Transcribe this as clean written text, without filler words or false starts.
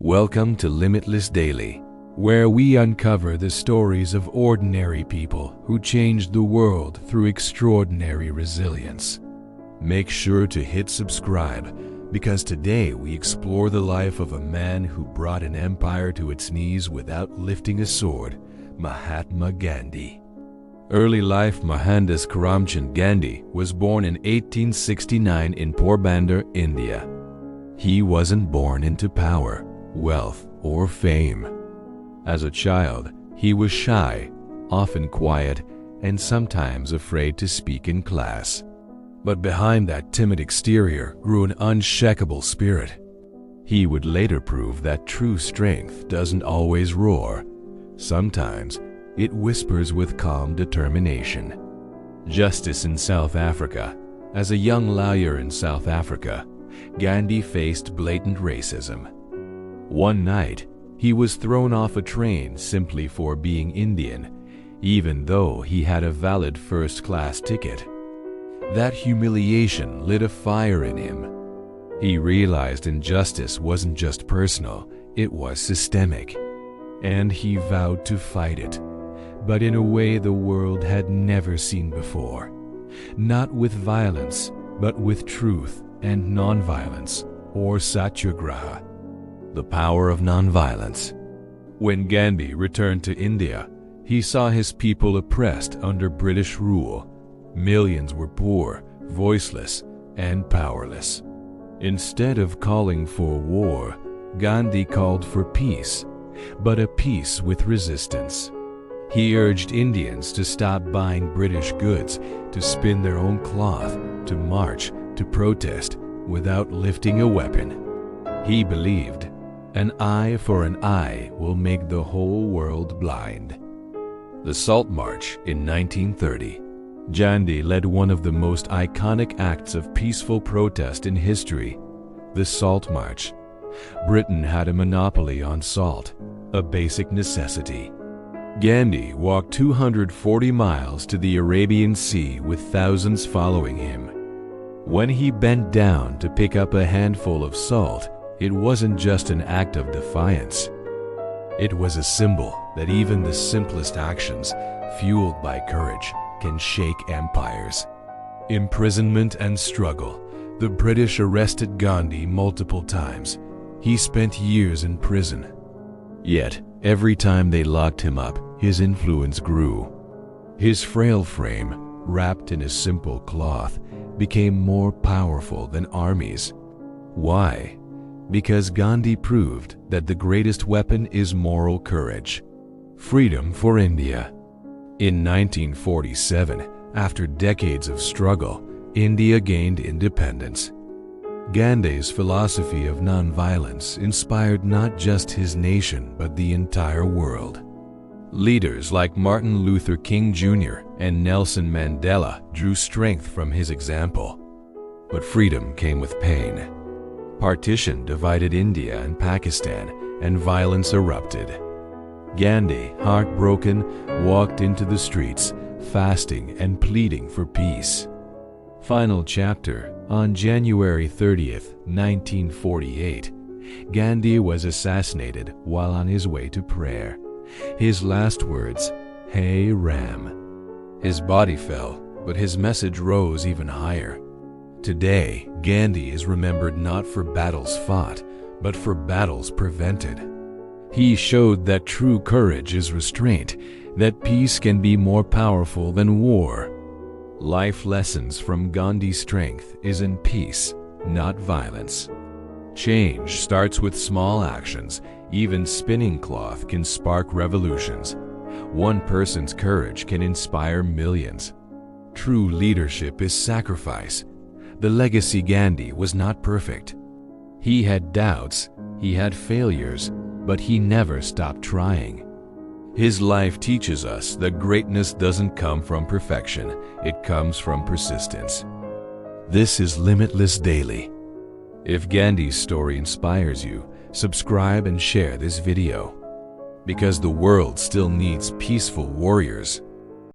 Welcome to Limitless Daily, where we uncover the stories of ordinary people who changed the world through extraordinary resilience. Make sure to hit subscribe, because today we explore the life of a man who brought an empire to its knees without lifting a sword, Mahatma Gandhi. Early life. Mohandas Karamchand Gandhi was born in 1869 in Porbandar, India. He wasn't born into power, wealth, or fame. As a child, he was shy, often quiet, and sometimes afraid to speak in class. But behind that timid exterior grew an unshakable spirit. He would later prove that true strength doesn't always roar. Sometimes it whispers with calm determination. Justice in South Africa. As a young lawyer in South Africa, Gandhi faced blatant racism. One night, he was thrown off a train simply for being Indian, even though he had a valid first-class ticket. That humiliation lit a fire in him. He realized injustice wasn't just personal, it was systemic. And he vowed to fight it, but in a way the world had never seen before. Not with violence, but with truth and nonviolence, or satyagraha. The power of nonviolence. When Gandhi returned to India, he saw his people oppressed under British rule. Millions were poor, voiceless, and powerless. Instead of calling for war, Gandhi called for peace, but a peace with resistance. He urged Indians to stop buying British goods, to spin their own cloth, to march, to protest, without lifting a weapon. He believed, an eye for an eye will make the whole world blind. The Salt March in 1930. Gandhi led one of the most iconic acts of peaceful protest in history, the Salt March. Britain had a monopoly on salt, a basic necessity. Gandhi walked 240 miles to the Arabian Sea with thousands following him. When he bent down to pick up a handful of salt, it wasn't just an act of defiance. It was a symbol that even the simplest actions, fueled by courage, can shake empires. Imprisonment and struggle. The British arrested Gandhi multiple times. He spent years in prison. Yet, every time they locked him up, his influence grew. His frail frame, wrapped in a simple cloth, became more powerful than armies. Why? Because Gandhi proved that the greatest weapon is moral courage. Freedom for India. In 1947, after decades of struggle, India gained independence. Gandhi's philosophy of nonviolence inspired not just his nation but the entire world. Leaders like Martin Luther King Jr. and Nelson Mandela drew strength from his example. But freedom came with pain. Partition divided India and Pakistan, and violence erupted. Gandhi, heartbroken, walked into the streets, fasting and pleading for peace. Final chapter. On January 30th, 1948, Gandhi was assassinated while on his way to prayer. His last words, "Hey Ram." His body fell, but his message rose even higher. Today, Gandhi is remembered not for battles fought, but for battles prevented. He showed that true courage is restraint, that peace can be more powerful than war. Life lessons from Gandhi's strength is in peace, not violence. Change starts with small actions. Even spinning cloth can spark revolutions. One person's courage can inspire millions. True leadership is sacrifice. The legacy. Gandhi was not perfect. He had doubts, he had failures, but he never stopped trying. His life teaches us that greatness doesn't come from perfection, it comes from persistence. This is Limitless Daily. If Gandhi's story inspires you, subscribe and share this video. Because the world still needs peaceful warriors.